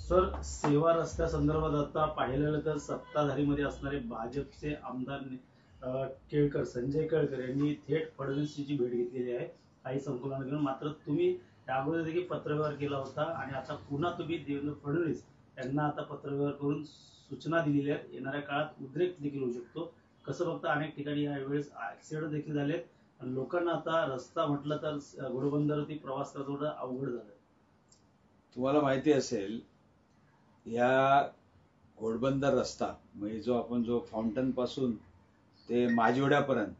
Sir, सेवा रस्त्या संदर्भात आता पाहिलेलं तर सत्ताधारीमध्ये असणारे भाजपचे आमदार केळकर, संजय केळकर यांनी थेट फडणवीसची भेट घेतलेली आहे काही संकुलन घेऊन. मात्र तुम्ही त्या अगोदर देखील पत्रव्यवहार केला होता आणि आता पुन्हा तुम्ही देवेंद्र फडणवीस यांना आता पत्रव्यवहार करून सूचना दिलेल्या आहेत. येणाऱ्या काळात उद्रेक देखील होऊ शकतो. कसं बघता, अनेक ठिकाणी यावेळेस ऍक्सिडेंट देखील झालेत आणि लोकांना आता रस्ता म्हटलं तर घोडबंदरवरती प्रवास करणं थोडं अवघड झालं. तुम्हाला माहिती असेल, या घोडबंदर रस्ता म्हणजे जो फाउंटन पासून ते माजिवड्यापर्यंत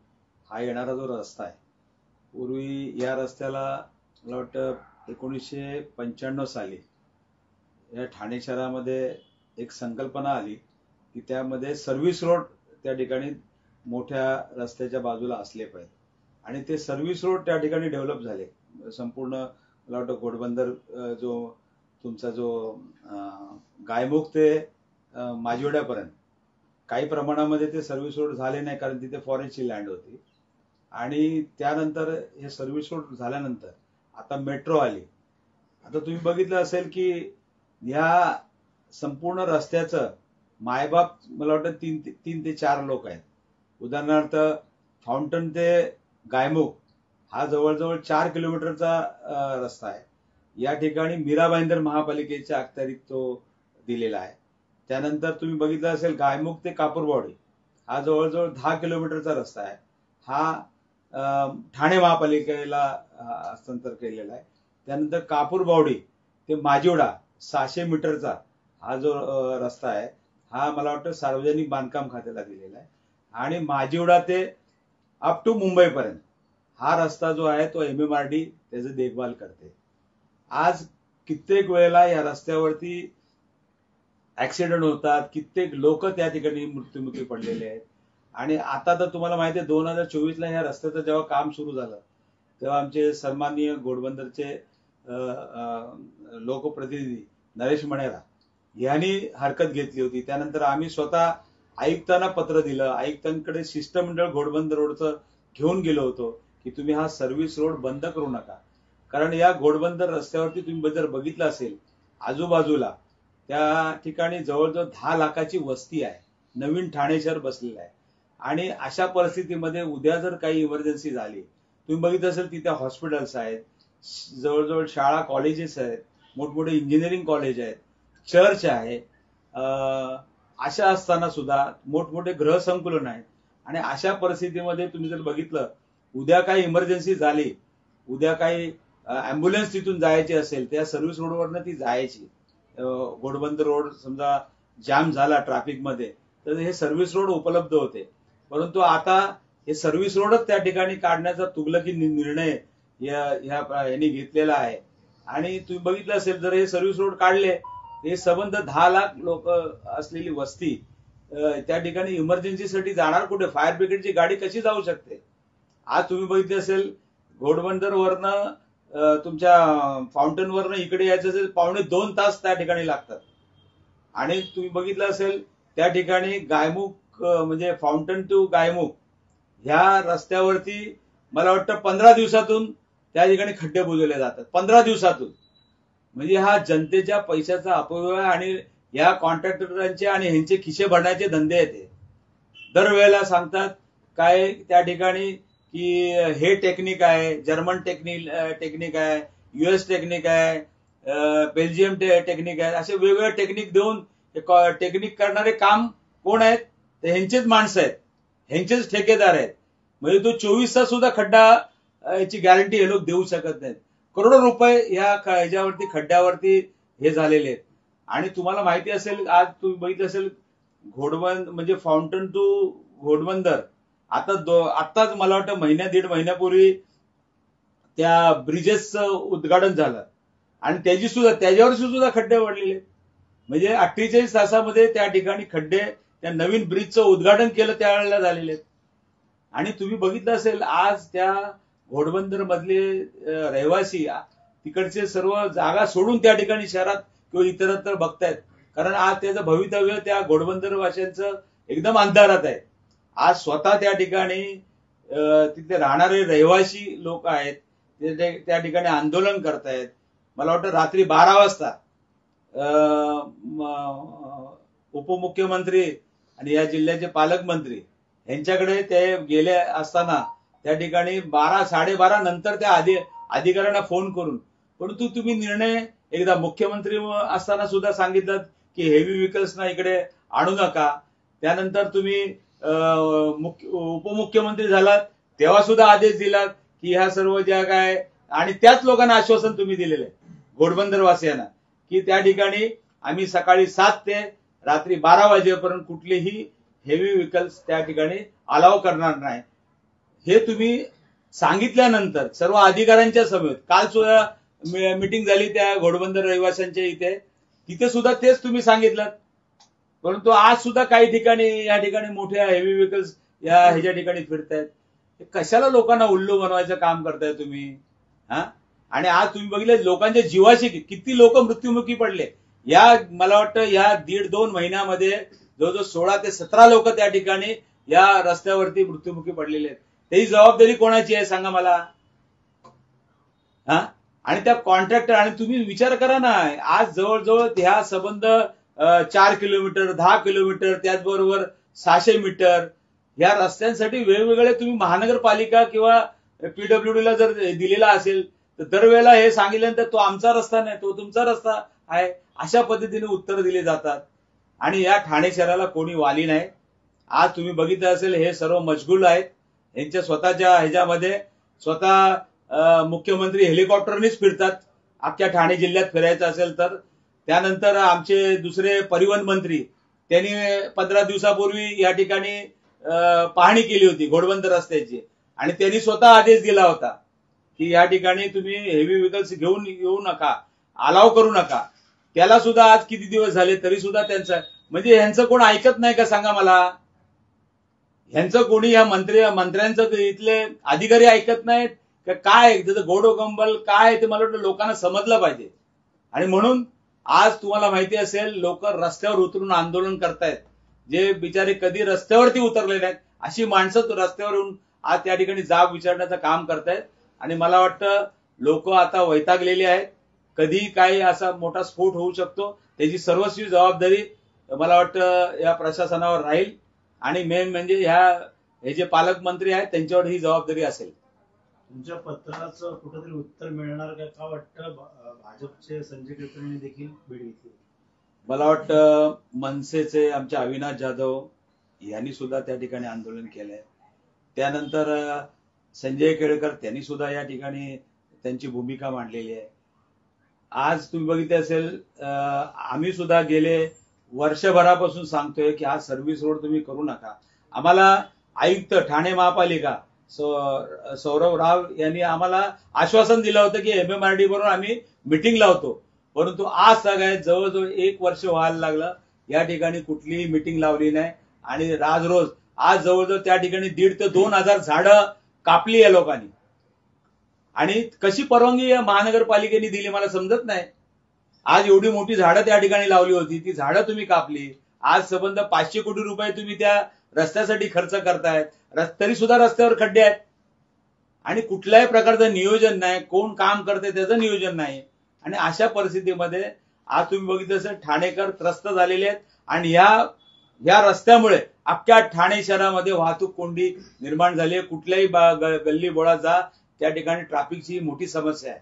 हा येणारा जो रस्ता आहे, पूर्वी या रस्त्याला मला वाटतं 1995 साली या ठाणे शहरामध्ये एक संकल्पना आली की त्यामध्ये सर्व्हिस रोड त्या ठिकाणी मोठ्या रस्त्याच्या बाजूला असले पाहिजे आणि ते सर्व्हिस रोड त्या ठिकाणी डेव्हलप झाले. संपूर्ण मला वाटतं घोडबंदर तुमचा जो गायमुख ते माजिवड्यापर्यंत काही प्रमाणामध्ये ते सर्व्हिस रोड झाले नाही, कारण तिथे फॉरेस्टची लँड होती. आणि त्यानंतर हे सर्व्हिस रोड झाल्यानंतर आता मेट्रो आली. आता तुम्ही बघितलं असेल की ह्या संपूर्ण रस्त्याचं मायबाप मला वाटतं 3 ते 4 लोक आहेत. उदाहरणार्थ फाउंटन ते गायमुख हा जवळजवळ 4 किलोमीटरचा रस्ता आहे. या ठिकाणी मीरा भाईंदर महापालिकेच्या अखत्यारीत तो दिलेला आहे. त्यानंतर तुम्ही बघितलं असेल गायमुख ते कापूरबावडी हा जवळजवळ 10 किलोमीटरचा रस्ता आहे. हा ठाणे महापालिकेला हस्तांतर केलेला आहे. त्यानंतर कापूरबावडी ते माजिवडा 600 मीटरचा हा जो रस्ता आहे हा मला वाटतं सार्वजनिक बांधकाम खात्याला दिलेला आहे. आणि माजिवडा ते अप टू मुंबईपर्यंत हा रस्ता जो आहे तो MMRD त्याची देखभाल करते. आज कित्येक वेळेला या रस्त्यावरती ऍक्सिडेंट होतात, कित्येक लोक त्या ठिकाणी मृत्युमुखी पडलेले आहेत. आणि आता तर तुम्हाला माहिती आहे 2024ला या रस्त्याचं जेव्हा काम सुरू झालं तेव्हा आमचे सन्माननीय घोडबंदरचे लोकप्रतिनिधी नरेश मणेरा यांनी हरकत घेतली होती. त्यानंतर आम्ही स्वतः आयुक्तांना पत्र दिलं, आयुक्तांकडे शिष्टमंडळ घोडबंदर रोडचं घेऊन गेलो होतो की तुम्ही हा सर्व्हिस रोड बंद करू नका. कारण या घोडबंदर रस्त्यावरती तुम्ही जर बघितलं असेल आजूबाजूला त्या ठिकाणी जवळजवळ 10 लाखाची वस्ती आहे, नवीन ठाणे शहर बसलेलं आहे. आणि अशा परिस्थितीमध्ये उद्या जर काही इमर्जन्सी झाली, तुम्ही बघितलं असेल तिथे हॉस्पिटल्स आहेत, जवळजवळ शाळा कॉलेजेस आहेत, मोठमोठे इंजिनिअरिंग कॉलेज आहेत, चर्च आहे. अशा असताना सुद्धा मोठमोठे गृह संकुलन आहेत. आणि अशा परिस्थितीमध्ये तुम्ही जर बघितलं उद्या काही इमर्जन्सी झाली, उद्या काही अँब्युलन्स तिथून जायची असेल त्या सर्व्हिस रोडवरनं ती जायची. घोडबंदर रोड समजा जाम झाला ट्रॅफिकमध्ये तर हे सर्व्हिस रोड उपलब्ध होते. परंतु आता हे सर्व्हिस रोडच त्या ठिकाणी काढण्याचा तुगलकी निर्णय यांनी घेतलेला आहे. आणि तुम्ही बघितलं असेल जर हे सर्व्हिस रोड काढले हे संबंध 10 लाख लोक असलेली वस्ती त्या ठिकाणी इमर्जन्सीसाठी जाणार कुठे? फायर ब्रिगेडची गाडी कशी जाऊ शकते? आज तुम्ही बघितले असेल घोडबंदरवरनं तुमच्या फाउंटनवरनं इकडे यायचं असेल 2.25 तास त्या ठिकाणी लागतात. आणि तुम्ही बघितलं असेल त्या ठिकाणी गायमुख म्हणजे फाउंटन टू गायमुख ह्या रस्त्यावरती मला वाटतं 15 दिवसातून त्या ठिकाणी खड्डे बुजवले जातात. 15 दिवसातून. म्हणजे हा जनतेच्या पैशाचा अपव्यय आणि या कॉन्ट्रॅक्टरांचे आणि ह्यांचे खिसे भरण्याचे धंदे आहेत. दरवेळेला सांगतात काय त्या ठिकाणी की हे टेक्निक आहे, जर्मन टेक्निक आहे, US टेक्निक आहे, बेल्जियम टेक्निक आहे, असे वेगवेगळे टेक्निक देऊन टेक्निक करणारे काम कोण आहेत? ते ह्यांचेच माणसं आहेत, ह्यांचेच ठेकेदार आहेत. म्हणजे तो 24 तास सुद्धा खड्डा याची गॅरंटी हे लोक देऊ शकत नाहीत. करोडो रुपये ह्याच्यावरती खड्ड्यावरती हे झालेले आहेत. आणि तुम्हाला माहिती असेल आज तुम्ही बघितलं असेल घोडबंदर म्हणजे फाउंटन टू घोडबंदर आताच मला वाटतं दीड महिन्यापूर्वी त्या ब्रिजेसचं उद्घाटन झालं आणि त्याच्यावर सुद्धा खड्डे पडलेले. म्हणजे 48 तासामध्ये त्या ठिकाणी खड्डे त्या नवीन ब्रिजचं उद्घाटन केलं त्यावेळेला झालेले आहेत. आणि तुम्ही बघितलं असेल आज त्या घोडबंदर मधले रहिवासी तिकडचे सर्व जागा सोडून त्या ठिकाणी शहरात किंवा इतरत्र बघतायत. कारण आज त्याचं भवितव्य त्या घोडबंदर वाशांचं एकदम अंधारात आहे. आज स्वतः त्या ठिकाणी तिथे राहणारे रहिवासी लोक आहेत, ते त्या ठिकाणी आंदोलन करतायत. मला वाटतं रात्री 12 वाजता उपमुख्यमंत्री आणि या जिल्ह्याचे पालकमंत्री यांच्याकडे ते गेले असताना त्या ठिकाणी 12-12:30 नंतर त्या अधिकाऱ्यांना फोन करून, परंतु तुम्ही निर्णय एकदा मुख्यमंत्री असताना सुद्धा सांगितलं की हेवी व्हेकल्सना इकडे आणू नका. त्यानंतर तुम्ही उपमुख्यमंत्री झालात तेव्हा सुद्धा आदेश दिलात की ह्या सर्व ज्या काय, आणि त्याच लोकांना आश्वासन तुम्ही दिलेलं आहे घोडबंदरवासियांना की त्या ठिकाणी आम्ही सकाळी 7 ते रात्री 12 वाजेपर्यंत कुठलेही हेवी व्हेकल्स त्या ठिकाणी अलाव करणार नाही. हे तुम्ही सांगितल्यानंतर सर्व अधिकाऱ्यांच्या समेत काल सुद्धा मीटिंग झाली त्या घोडबंदर रहिवाशांच्या इथे, तिथे सुद्धा तेच तुम्ही सांगितलं. परंतु आज सुद्धा काही ठिकाणी या ठिकाणी मोठ्या हेवी व्हेकल्स या ह्याच्या ठिकाणी फिरतायत. कशाला लोकांना उल्लू बनवायचं काम करताय तुम्ही? हा, आणि आज तुम्ही बघितले लोकांच्या जीवाशी किती लोक मृत्युमुखी पडले. या मला वाटतं या 1.5-2 महिन्यामध्ये जवळजवळ 16 ते 17 लोक त्या ठिकाणी या रस्त्यावरती मृत्युमुखी पडलेले आहेत. त्याची जबाबदारी कोणाची आहे सांगा मला? हा, आणि त्या कॉन्ट्रॅक्टर, आणि तुम्ही विचार करा ना, आज जवळजवळ ह्या संबंध 4 किलोमीटर 10 किलोमीटर त्याचबरोबर 600 मीटर या रस्त्यांसाठी वेगवेगळे तुम्ही महानगरपालिका किंवा पीडब्ल्यूडीला जर दिलेला असेल तर दरवेळेला हे सांगितल्यानंतर तो आमचा रस्ता नाही, तो तुमचा रस्ता आहे, अशा पद्धतीने उत्तर दिले जातात. आणि या ठाणे शहराला कोणी वाली नाही. आज तुम्ही बघितलं असेल हे सर्व मशगूल आहेत. यांच्या स्वतःच्या ह्याच्यामध्ये स्वतः मुख्यमंत्री हेलिकॉप्टरनीच फिरतात अख्ख्या ठाणे जिल्ह्यात फिरायचं असेल तर. त्यानंतर आमचे दुसरे परिवहन मंत्री त्यांनी 15 दिवसापूर्वी या ठिकाणी पाहणी केली होती घोडबंदर रस्त्याची, आणि त्यांनी स्वतः आदेश दिला होता की या ठिकाणी तुम्ही हेवी व्हेकल्स घेऊन येऊ नका, अलाव करू नका. त्याला सुद्धा आज किती दिवस झाले तरी सुद्धा त्यांचं, म्हणजे ह्यांचं कोण ऐकत नाही का सांगा मला? ह्यांचं कोणी या मंत्र्यांचं इथले अधिकारी ऐकत नाहीत का काय? त्याचं गोडोगंबल काय ते मला वाटतं लोकांना समजलं पाहिजे. आणि म्हणून आज तुम्हाला माहिती असेल लोक रस्त्यावर उतरून आंदोलन करतायत. जे बिचारे कधी रस्त्यावरती उतरले नाहीत अशी माणसं रस्त्यावर येऊन आज त्या ठिकाणी जाब विचारण्याचं काम करतायत. आणि मला वाटतं लोक आता वैतागलेली आहेत. कधी काही असा मोठा स्फोट होऊ शकतो, त्याची सर्वस्वी जबाबदारी मला वाटतं या प्रशासनावर राहील. आणि मेन म्हणजे हे जे पालकमंत्री आहेत त्यांच्यावर ही जबाबदारी असेल. तुमच्या पत्राचं कुठेतरी उत्तर मिळणार का वाटतं? भाजपचे संजय केळकर यांनी देखील भेट घेतली. मला वाटतं मनसेचे आमचे अविनाश जाधव यांनी सुद्धा त्या ठिकाणी आंदोलन केलंय. त्यानंतर संजय केळकर त्यांनी सुद्धा या ठिकाणी त्यांची भूमिका मांडलेली आहे. आज तुम्ही बघितले असेल आम्ही सुद्धा गेले वर्षभरापासून सांगतोय की हा सर्व्हिस रोड तुम्ही करू नका. आम्हाला आयुक्त ठाणे महापालिका सौरव राव यांनी आम्हाला आश्वासन दिलं होतं की MMRD बरोबर आम्ही मीटिंग लावतो, परंतु आज सगळ्यात जवळजवळ 1 वर्ष व्हायला लागलं या ठिकाणी कुठलीही मीटिंग लावली नाही. आणि रोज आज जवळजवळ त्या ठिकाणी 1,500 ते 2,000 झाडं कापली या लोकांनी. आणि कशी परवानगी या महानगरपालिकेने दिली मला समजत नाही. आज एवढी मोठी झाडं त्या ठिकाणी लावली होती, ती झाडं तुम्ही कापली. आज संबंध 500 कोटी रुपये तुम्ही त्या रस्त्यासाठी खर्च करतायत, तरी सुद्धा रस्त्यावर खड्डे आहेत. आणि कुठल्याही प्रकारचं नियोजन नाही, कोण काम करते त्याचं नियोजन नाही. आणि अशा परिस्थितीमध्ये आज तुम्ही बघितलं असेल ठाणेकर त्रस्त झालेले आहेत. आणि या रस्त्यामुळे अख्ख्या ठाणे शहरामध्ये वाहतूक कोंडी निर्माण झाली आहे. कुठल्याही गल्ली बोळात जा त्या ठिकाणी ट्रॅफिकची मोठी समस्या आहे.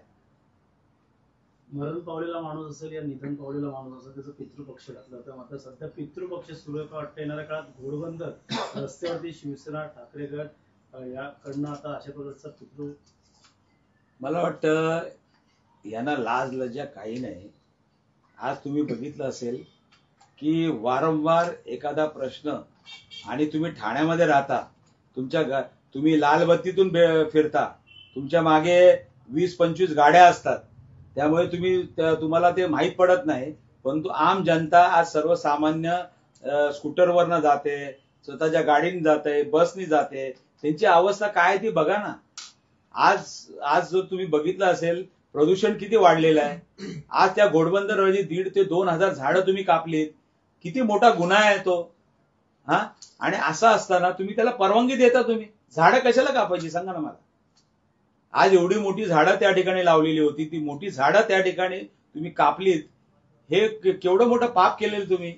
मरण पावलेला माणूस असेल या निधन पावलेला माणूस असेल त्याचा पितृपक्ष घातला होता. मात्र सध्या पितृपक्ष सुरू आहे का वाटतं येणाऱ्या काळात घोडबंदर रस्त्यावरती शिवसेना ठाकरे गट याकडनं आता अशा प्रकारचा पितृ? मला वाटतं यांना लाज लज्जा काही नाही. आज तुम्ही बघितलं असेल की वारंवार एखादा प्रश्न, आणि तुम्ही ठाण्यामध्ये राहता, तुम्ही लालबत्तीतून फिरता, तुमच्या मागे 20-25 गाड्या असतात, त्यामुळे तुम्हाला ते माहीत पडत नाही. परंतु आम जनता आज सर्वसामान्य स्कूटरवरनं जाते, स्वतःच्या गाडीने जाते, बसनी जाते, त्यांची अवस्था काय ती बघा ना. आज जो तुम्ही बघितलं असेल प्रदूषण किती वाढलेलं आहे. आज त्या घोडबंदर रोजी 1,500 ते 2,000 झाडं तुम्ही कापलीत, किती मोठा गुन्हा आहे तो. आणि असं असताना तुम्ही त्याला परवानगी देता. तुम्ही झाडं कशाला कापायची सांगा ना मला. आज एवढी मोठी झाडं त्या ठिकाणी लावलेली होती, ती मोठी झाडं त्या ठिकाणी तुम्ही कापलीत. हे केवढं मोठं पाप केलेलं तुम्ही.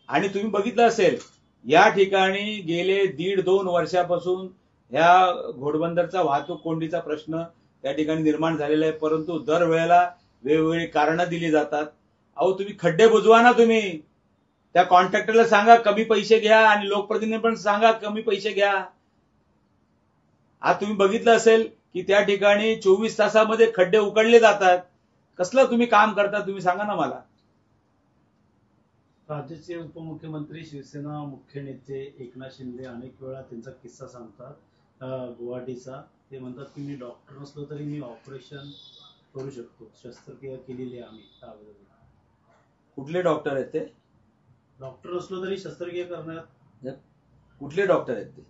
आणि तुम्ही बघितलं असेल या ठिकाणी गेले 1.5-2 वर्षापासून ह्या घोडबंदरचा वाहतूक कोंडीचा प्रश्न या ठिकाणी निर्माण झालेला आहे, परंतु दरवेळेला वेगवेगळी कारणं दिली जातात. अहो तुम्ही खड्डे बुजवा ना, तुम्ही त्या कॉन्ट्रॅक्टरला सांगा कमी पैसे घ्या आणि लोकप्रतिनिधी पण सांगा कमी पैसे घ्या. आज तुम्ही बघितलं असेल की त्या ठिकाणी 24 तासामध्ये खड्डे उकडले जातात. कसलं तुम्ही काम करता तुम्ही सांगा ना मला. राज्याचे उपमुख्यमंत्री शिवसेना मुख्य नेते एकनाथ शिंदे अनेक वेळा त्यांचा किस्सा सांगतात गुवाहाटीचा. ते म्हणतात की मी डॉक्टर नसलो तरी मी ऑपरेशन करू शकतो, शस्त्रक्रिया केलेली आहे आम्ही त्यावेळेला. कुठले डॉक्टर आहेत ते? डॉक्टर असलो तरी शस्त्रक्रिया करण्यात. कुठले डॉक्टर आहेत ते?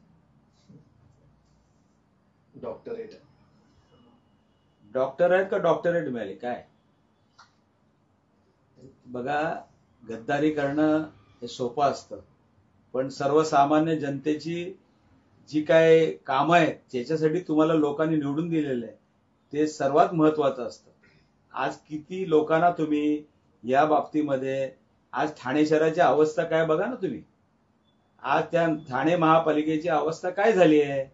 डॉक्टर आहेत का डॉक्टरेट मिळाले काय? बघा, गद्दारी करणं हे सोपं असतं, पण सर्वसामान्य जनतेची जी काय कामं आहेत ज्याच्यासाठी तुम्हाला लोकांनी निवडून दिलेलं आहे ते सर्वात महत्वाचं असतं. आज किती लोकांना तुम्ही या बाबतीमध्ये, आज ठाणे शहराची अवस्था काय बघा ना तुम्ही. आज त्या ठाणे महापालिकेची अवस्था काय झाली आहे.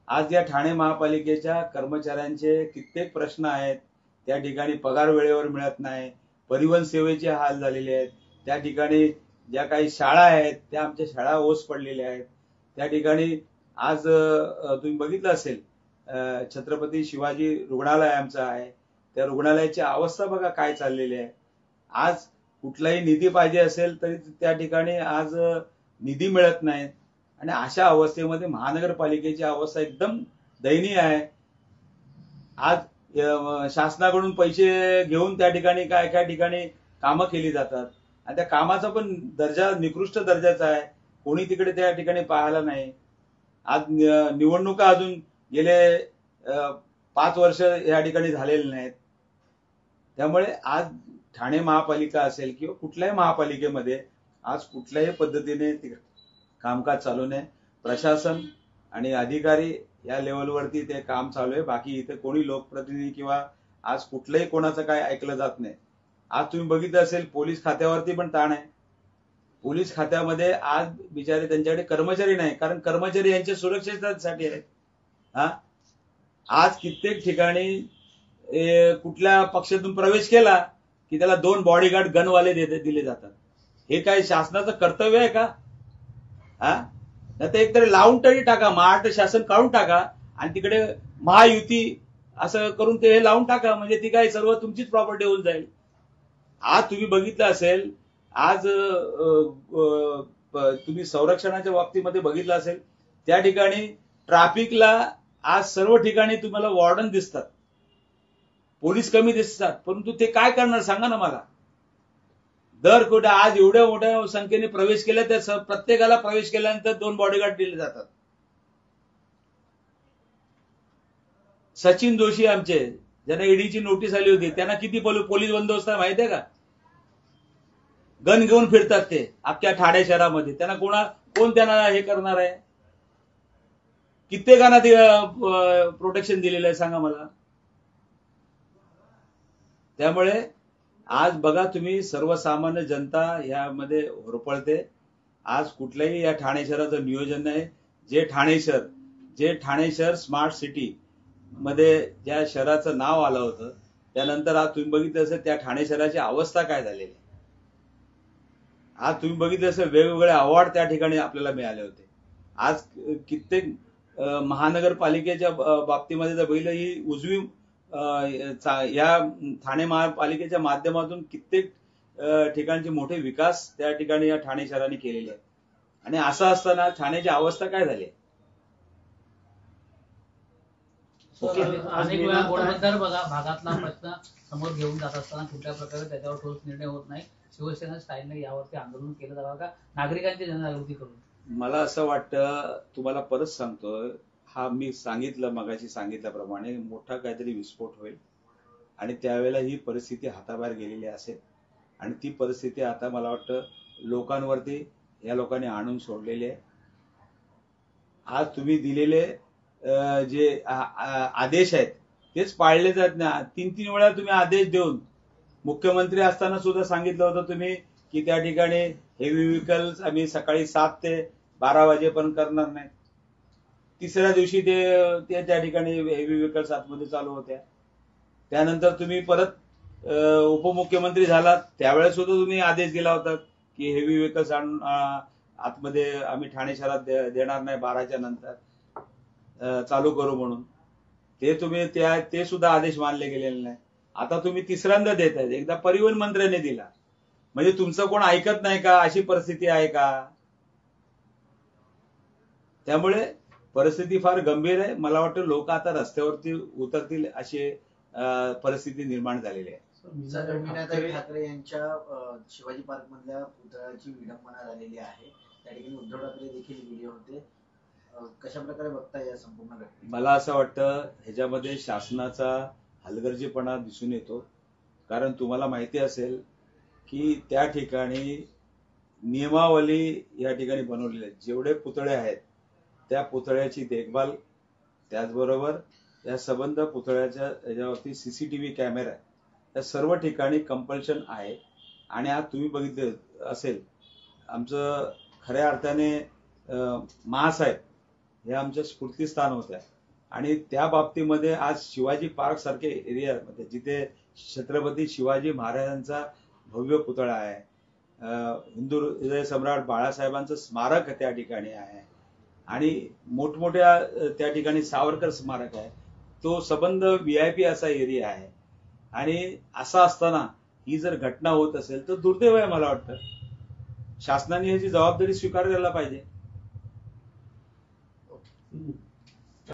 आज या ठाणे महापालिकेच्या कर्मचाऱ्यांचे कित्येक प्रश्न आहेत. त्या ठिकाणी पगार वेळेवर मिळत नाही, परिवहन सेवेचे हाल झालेले आहेत. त्या ठिकाणी ज्या काही शाळा आहेत त्या आमच्या शाळा ओस पडलेल्या आहेत. त्या ठिकाणी आज तुम्ही बघितलं असेल छत्रपती शिवाजी रुग्णालय आमचं आहे, त्या रुग्णालयाची अवस्था बघा काय चाललेली आहे. आज कुठलाही निधी पाहिजे असेल तरी त्या ठिकाणी आज निधी मिळत नाही. आणि अशा अवस्थेमध्ये महानगरपालिकेची अवस्था एकदम दयनीय आहे. आज शासनाकडून पैसे घेऊन त्या ठिकाणी काय काय ठिकाणी कामं केली जातात आणि त्या कामाचा पण दर्जा निकृष्ट दर्जाचा आहे. कोणी तिकडे त्या ठिकाणी पाहायला नाही. आज निवडणुका अजून गेले 5 वर्ष या ठिकाणी झालेले नाहीत. त्यामुळे आज ठाणे महापालिका असेल किंवा कुठल्याही महापालिकेमध्ये आज कुठल्याही पद्धतीने कामकाज चालू नये. प्रशासन आणि अधिकारी या लेवलवरती ते काम चालू आहे. बाकी इथे कोणी लोकप्रतिनिधी किंवा आज कुठलंही कोणाचं काय ऐकलं जात नाही. आज तुम्ही बघितलं असेल पोलीस खात्यावरती पण ताण आहे. पोलीस खात्यामध्ये आज बिचारे त्यांच्याकडे कर्मचारी नाही, कारण कर्मचारी यांच्या सुरक्षेसाठी आहेत. आज कित्येक ठिकाणी कुठल्या पक्षातून प्रवेश केला की त्याला 2 बॉडीगार्ड गनवाले दिले जातात. हे काय शासनाचं कर्तव्य आहे का? नाही तर एकतरी लावून तरी टाका, महाराष्ट्र शासन काढून टाका आणि तिकडे महायुती असं करून ते हे लावून टाका, म्हणजे ती काय सर्व तुमचीच प्रॉपर्टी होऊन जाईल. आज तुम्ही बघितलं असेल, आज तुम्ही संरक्षणाच्या बाबतीमध्ये बघितलं असेल, त्या ठिकाणी ट्रॅफिकला आज सर्व ठिकाणी तुम्हाला वॉर्डन दिसतात, पोलीस कमी दिसतात, परंतु ते काय करणार सांगा ना मला. दर कुठे आज एवढ्या मोठ्या संख्येने प्रवेश केला तर प्रत्येकाला प्रवेश केल्यानंतर 2 बॉडीगार्ड दिले जातात. सचिन जोशी आमचे, ज्यांना ईडीची नोटीस आली होती, त्यांना किती पोलीस बंदोबस्त आहे माहितीये का? गन घेऊन फिरतात ते अख्ख्या ठाणे शहरामध्ये. त्यांना कोण त्यांना हे करणार आहे? कित्येकांना ते प्रोटेक्शन दिलेलं आहे सांगा मला. त्यामुळे आज बघा तुम्ही सर्वसामान्य जनता यामध्ये होरपळते. आज कुठल्याही या ठाणे शहराचं नियोजन नाही. जे ठाणे शहर स्मार्ट सिटी मध्ये ज्या शहराचं नाव आलं होतं, त्यानंतर आज तुम्ही बघितलं असेल त्या ठाणे शहराची अवस्था काय झालेली आहे. आज तुम्ही बघितलं असेल वेगवेगळे अवॉर्ड त्या ठिकाणी आपल्याला मिळाले होते. आज कित्येक महानगरपालिकेच्या बाबतीमध्ये जर बघितलं, ही उजवी या ठाणे महापालिकेच्या माध्यमातून कित्येक ठिकाणचे मोठे विकास त्या ठिकाणी या ठाणे शहराने केलेले आहेत. आणि असं असताना ठाण्याची अवस्था काय झाली. अनेक वेळा घोडबंदर भागातला प्रश्न समोर घेऊन जात असताना कुठल्या प्रकारे त्याच्यावर ठोस निर्णय होत नाही. शिवसेना स्टाईलने यावरती आंदोलन केलं जावं का, नागरिकांची जनजागृती करून? मला असं वाटतं, तुम्हाला परत सांगतोय, हा मी मगाशी सांगितल्याप्रमाणे मोठा काहीतरी विस्फोट होईल आणि त्यावेळेला ही परिस्थिती हाताबाहेर गेलेली असेल आणि ती परिस्थिती आता मला वाटतं लोकांवरती या लोकांनी आणून सोडलेली आहे. आज तुम्ही दिलेले जे आदेश आहेत तेच पाळले जात नाही. 3 वेळा तुम्ही आदेश देऊन मुख्यमंत्री असताना सुद्धा सांगितलं होतं तुम्ही की त्या ठिकाणी हेवी व्हेकल्स आम्ही सकाळी 7 ते 12 वाजेपर्यंत करणार नाही. तिसऱ्या दिवशी ते त्या ठिकाणी हेवी व्हेकल्स आतमध्ये चालू होत्या. त्यानंतर तुम्ही परत उपमुख्यमंत्री झालात त्यावेळेस सुद्धा तुम्ही आदेश दिला होता की हेवी व्हेकल्स आतमध्ये आम्ही ठाणे शहरात देणार नाही 12च्या नंतर चालू करू म्हणून. ते तुम्ही ते सुद्धा आदेश मानले गेलेले नाही. आता तुम्ही तिसऱ्यांदा देत आहेत. एकदा परिवहन मंत्र्याने दिला म्हणजे तुमचं कोण ऐकत नाही का अशी परिस्थिती आहे का? त्यामुळे परिस्थिती फार गंभीर आहे. मला वाटतं लोक आता रस्त्यावरती उतरतील अशी परिस्थिती निर्माण झालेली आहे. सर, मीनाताई ठाकरे यांच्या शिवाजी पार्क मधल्या पुतळ्याची विडंबना झालेली आहे. त्या ठिकाणी उद्धव ठाकरे देखील गेले होते. कशा प्रकारे बघताय या संपूर्ण घटना? मला असं वाटतं ह्याच्यामध्ये शासनाचा हलगर्जीपणा दिसून येतो. कारण तुम्हाला माहिती असेल की त्या ठिकाणी नियमावली या ठिकाणी बनवलेली आहे. जेवढे पुतळे आहेत त्या पुतळ्याची देखभाल, त्याचबरोबर या संबंध पुतळ्याच्या याच्यावरती सीसीटीव्ही कॅमेरा आहे. या सर्व ठिकाणी कंपल्शन आहे. आणि आज तुम्ही बघितलं असेल आमचं खऱ्या अर्थाने महासाहेब हे आमच्या स्फूर्तीस्थान होत्या. आणि त्या बाबतीमध्ये आज शिवाजी पार्क सारखे एरियामध्ये जिथे छत्रपती शिवाजी महाराजांचा भव्य पुतळा आहे, हिंदू हृदय सम्राट बाळासाहेबांचं स्मारक त्या ठिकाणी आहे आणि मोठमोठ्या त्या ठिकाणी सावरकर स्मारक आहे. तो संबंध VIP असा एरिया आहे. आणि असं असताना ही जर घटना होत असेल तर दुर्दैव आहे. मला वाटतं शासनाने याची जबाबदारी स्वीकारायला पाहिजे.